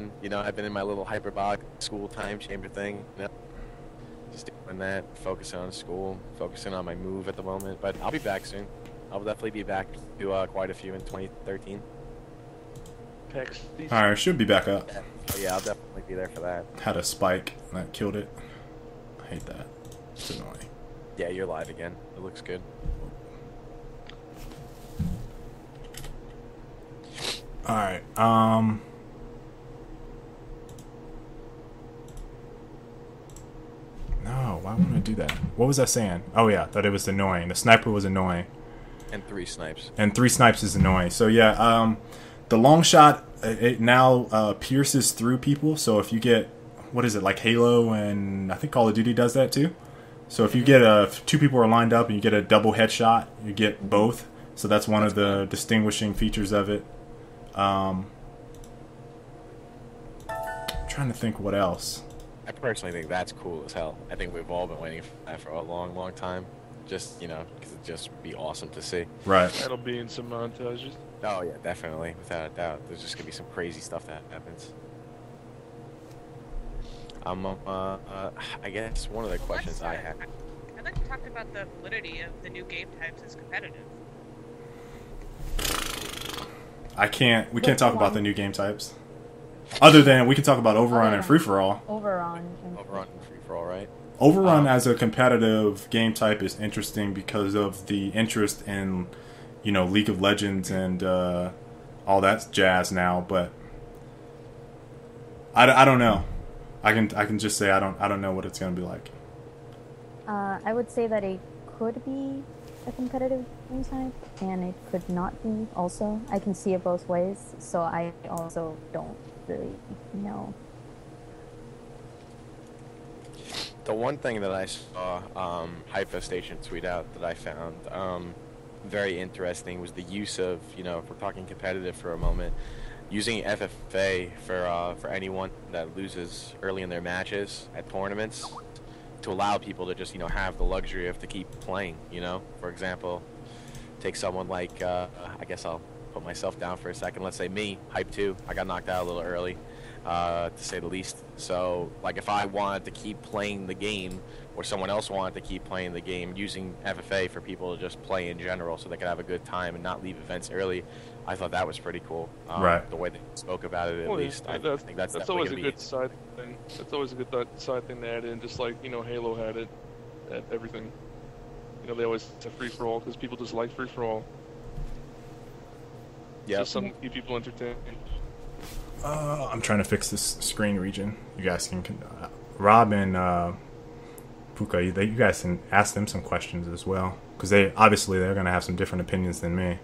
You know, I've been in my little hyperbolic school time chamber thing. You know, just doing that, focusing on school, focusing on my move at the moment. But I'll be back soon. I'll definitely be back to quite a few in 2013. Alright, should be back up. Yeah. Oh, yeah, I'll definitely be there for that. Had a spike that killed it. I hate that. It's annoying. Yeah, you're live again. It looks good. Alright, no, why wouldn't I do that? What was I saying? Oh yeah, that it was annoying. The sniper was annoying. And 3 snipes. And 3 snipes is annoying. So yeah, the long shot, it now pierces through people. So if you get, what is it, like Halo and I think Call of Duty does that too. So if you get if 2 people are lined up and you get a double headshot, you get both. So that's one of the distinguishing features of it. I'm trying to think what else. I personally think that's cool as hell. I think we've all been waiting for that for a long, long time. Just, you know, because it'd just be awesome to see. Right. That'll be in some montages. Oh, yeah, definitely. Without a doubt. There's just going to be some crazy stuff that happens. I guess one of the questions I had... I'd like to talk about the validity of the new game types as competitive. We can't talk about the new game types. Other than we can talk about Overrun and Free For All. Overrun and Free For All, right? Overrun as a competitive game type is interesting because of the interest in, you know, League of Legends and all that jazz now. But I don't know. I can just say I don't know what it's gonna be like. I would say that it could be a competitive game type, and it could not be also. I can see it both ways, so I also don't really know. The one thing that I saw Hypostation tweet out that I found very interesting was the use of, you know, if we're talking competitive for a moment, using FFA for anyone that loses early in their matches at tournaments to allow people to just, you know, have the luxury of to keep playing, you know. For example, take someone like, I guess I'll put myself down for a second. Let's say me, Hype 2. I got knocked out a little early, to say the least. So, like, if I wanted to keep playing the game, or someone else wanted to keep playing the game, using FFA for people to just play in general so they could have a good time and not leave events early, I thought that was pretty cool. Right. The way they spoke about it, at least. I think that's always a good side thing. That's always a good side thing to add in, just like, you know, Halo had it at everything. You know, they always have free-for-all because people just like free-for-all. Yeah. Just something to keep people entertained. I'm trying to fix this screen region. You guys can Rob and Pucca, you guys can ask them some questions as well, because they're gonna have some different opinions than me.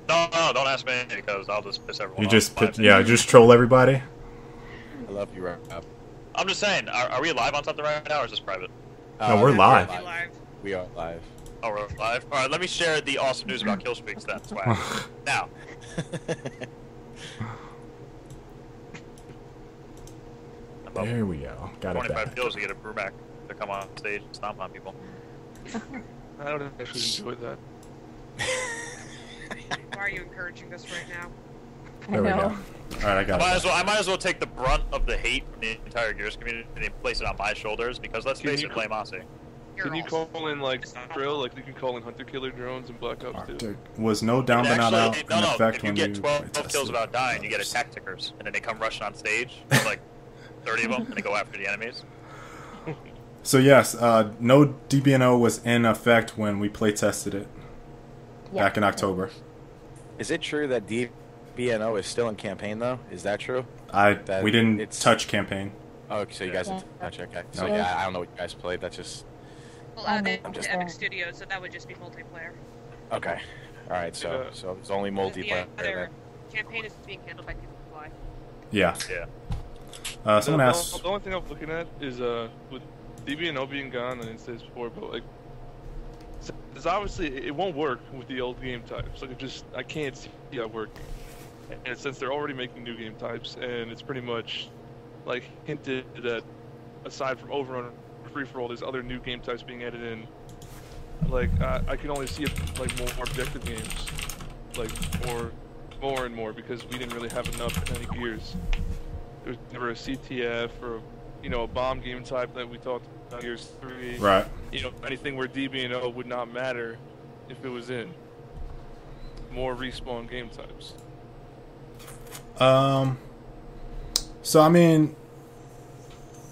No, don't ask me because I'll just piss everyone You off. just troll everybody. I love you, Rob. I'm just saying, are we live on something right now or is this private? No, we're live. We are live. Oh, we're live? Alright, let me share the awesome news about kill streaks then. Now. There we go. Got it 25 back. kills to get a brewback to come on stage and stomp on people. I don't actually enjoy that. Why are you encouraging this right now? There we go. Alright, I got it. I might as well take the brunt of the hate from the entire Gears community and place it on my shoulders because let's face it, blame Ocey. Can you call in, like, drill? Like, you can call in hunter-killer drones and Black Ops 2. There was no down but not out in effect if you when get you 12 kills without dying, you get attack tickers, and then they come rushing on stage. There's like 30 of them, and they go after the enemies. So yes, no DBNO was in effect when we play tested it back in October. Is it true that DBNO is still in campaign though? Is that true? We didn't touch campaign. Oh, so you guys didn't touch. Okay. So No. yeah, I don't know what you guys played. That's just. Well, it's Epic Studios, so that would just be multiplayer. Okay. All right. So it's only multiplayer. The campaign is being handled by people who fly. Yeah. Yeah. Someone asked. The only thing I'm looking at is with DBNO being gone, and it says before, but like, it's obviously it won't work with the old game types. Like, I can't see that work. And since they're already making new game types, and it's pretty much like hinted that aside from Overrun Free For All, there's other new game types being added in. Like, I can only see it like more objective games, like more more and more because we didn't really have enough in any Gears. There was never a CTF or a bomb game type that we talked about Gears 3. Right. Anything where DBNO would not matter if it was in. More respawn game types. So I mean,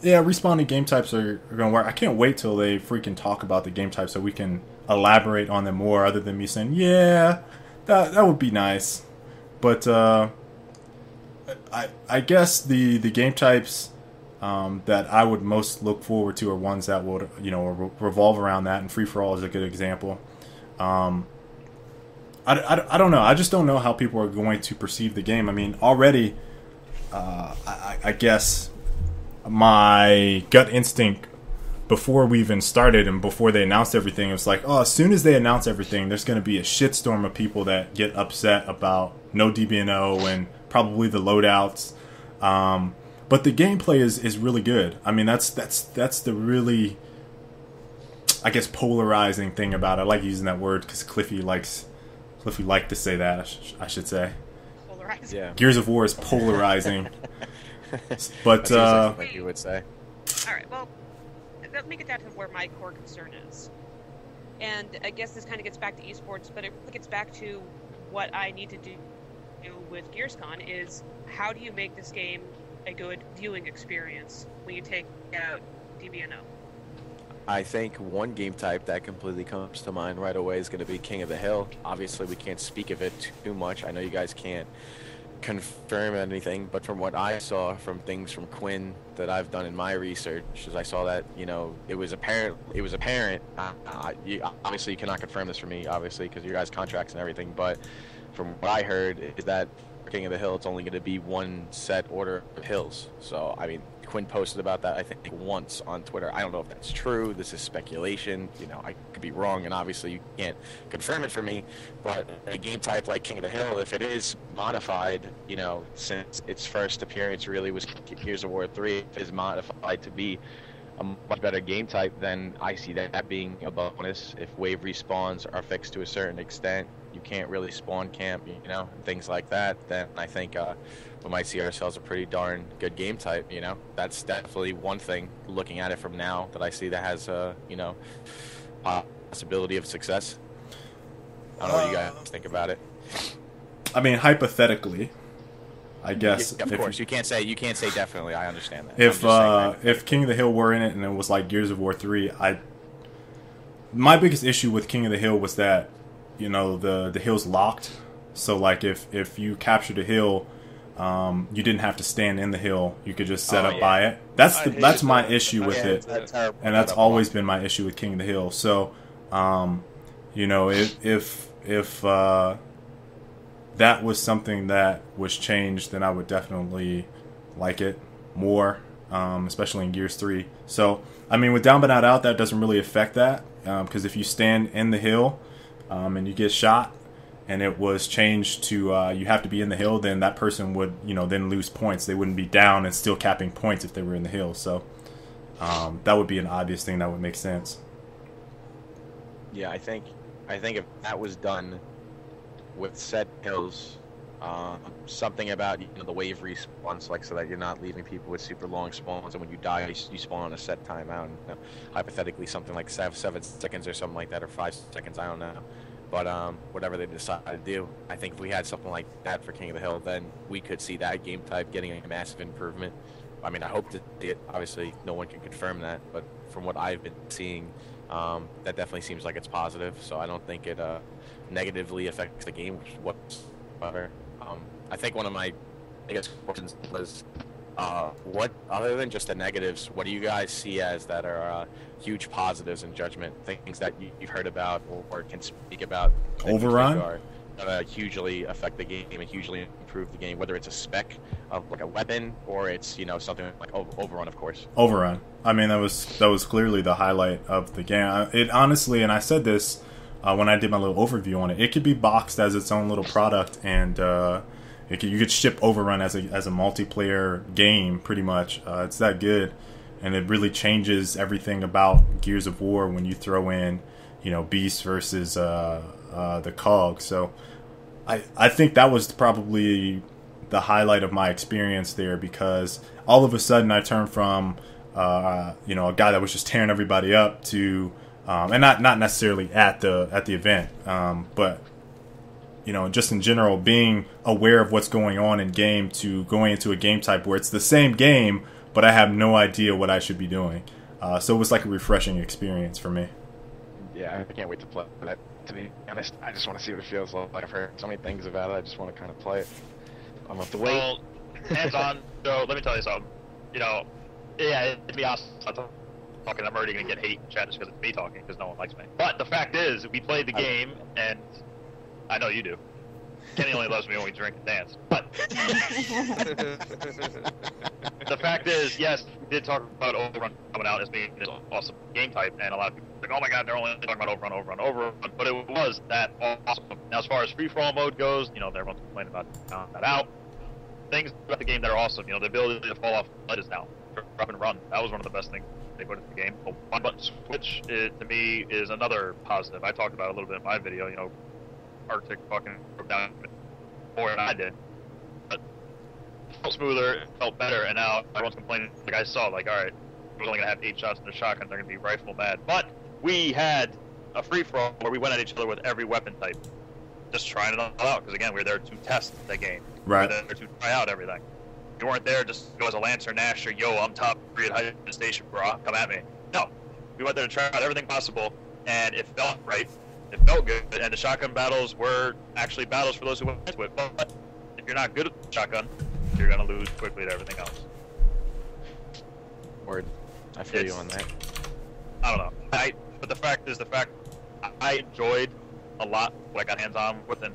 yeah, respawning game types are going to work. I can't wait till they freaking talk about the game types so we can elaborate on them more, other than me saying, yeah, that would be nice. But I guess the game types that I would most look forward to are ones that would revolve around that, and free for all is a good example. I don't know. I just don't know how people are going to perceive the game. I mean, already, I guess my gut instinct before we even started and before they announced everything, it was like, oh, as soon as they announce everything, there's going to be a shitstorm of people that get upset about no DBNO and probably the loadouts. But the gameplay is really good. I mean, that's the really, I guess, polarizing thing about it. I like using that word because Cliffy liked to say that, I should say. Polarizing. Yeah. Gears of War is polarizing. But That's exactly what you would say. All right, well, let me get down to where my core concern is. And I guess this kind of gets back to esports, but it gets back to what I need to do with GearsCon is how do you make this game a good viewing experience when you take out DBNO? I think one game type that completely comes to mind right away is going to be King of the Hill. Obviously, we can't speak of it too much. I know you guys can't confirm anything, but from what I saw from things from Quinn that I've done in my research, is I saw that it was apparent. Obviously, you cannot confirm this for me, obviously, because your guys' contracts and everything. But from what I heard is that for King of the Hill, it's only going to be one set order of hills. So I mean, Quinn posted about that, I think, once on Twitter. I don't know if that's true. This is speculation. I could be wrong, and obviously you can't confirm it for me. But a game type like King of the Hill, if it is modified, since its first appearance really was Gears of War 3, if it's modified to be a much better game type, then I see that being a bonus. If wave respawns are fixed to a certain extent, you can't really spawn camp, things like that, then I think we might see ourselves a pretty darn good game type, That's definitely one thing, looking at it from now, that I see that has a, possibility of success. I don't know what you guys think about it. I mean, hypothetically, I guess. Yeah, of course, you can't say definitely. I understand that. If King of the Hill were in it and it was like Gears of War 3, my biggest issue with King of the Hill was that, the hill's locked. So like if you captured a hill, you didn't have to stand in the hill. You could just set up by it. That's my issue with it, and that's always been my issue with King of the Hill. So, if that was something that was changed, then I would definitely like it more, especially in Gears 3. So, I mean, with Down But Not Out, that doesn't really affect that, because if you stand in the hill and you get shot, and it was changed to you have to be in the hill, then that person would, then lose points. They wouldn't be down and still capping points if they were in the hill. So that would be an obvious thing that would make sense. Yeah, I think if that was done with set hills, something about the wave respawns, like so that you're not leaving people with super long spawns, and when you die, you spawn on a set timeout. And, hypothetically, something like 7 seconds or something like that, or 5 seconds. I don't know. But whatever they decide to do, I think if we had something like that for King of the Hill, then we could see that game type getting a massive improvement. I mean, I hope to see it. Obviously, no one can confirm that, but from what I've been seeing, that definitely seems like it's positive. So I don't think it negatively affects the game whatsoever. I think one of my biggest questions was, what, other than just the negatives, what do you guys see as that are huge positives in Judgment? Things that you've heard about or can speak about that Overrun? you think are hugely affect the game and hugely improve the game, whether it's a spec of like a weapon or it's something like Overrun, of course. Overrun. I mean, that was clearly the highlight of the game. It honestly, and I said this when I did my little overview on it, it could be boxed as its own little product, and you could ship Overrun as a multiplayer game, pretty much. It's that good, and it really changes everything about Gears of War when you throw in, Beast versus the COG. So I think that was probably the highlight of my experience there, because all of a sudden I turned from a guy that was just tearing everybody up to and not necessarily at the event, but just in general, being aware of what's going on in game, to going into a game type where it's the same game but I have no idea what I should be doing. So it was like a refreshing experience for me. Yeah, I can't wait to play that. To be honest, I just want to see what it feels like. I've heard so many things about it. I just want to kind of play it. I'm off the wait. Well, hands on. So let me tell you something. To be honest, I'm talking. I'm already gonna get hate in chat just because it's me talking, because no one likes me. But the fact is, we played the game, and I know you do. Kenny only loves me when we drink and dance. But the fact is, yes, we did talk about Overrun coming out as being this awesome game type, and a lot of people were like, oh my god, they're only talking about Overrun. But it was that awesome. Now, as far as free-for-all mode goes, everyone's complaining about that out. Things about the game that are awesome, the ability to fall off ledges now, up and run. That was one of the best things they put in the game. A one-button switch, to me, is another positive. I talked about it a little bit in my video, Arctic fucking broke down more than I did. But it felt smoother, it felt better, and now everyone's complaining. Like I saw, alright, we're only going to have 8 shots in the shotgun, they're going to be rifle mad. But we had a free-for-all where we went at each other with every weapon type. Just trying it all out, because again, we were there to test the game. Right. We were there to try out everything. You weren't there just to go as a Lancer, Nasher, yo, I'm top 3 at Height Station, bro, come at me. No. We went there to try out everything possible, and it felt right. It felt good, and the shotgun battles were actually battles for those who went into it. But if you're not good at the shotgun, you're going to lose quickly to everything else. Word. I feel you on that. I don't know. But the fact is, I enjoyed a lot what I got hands on with, and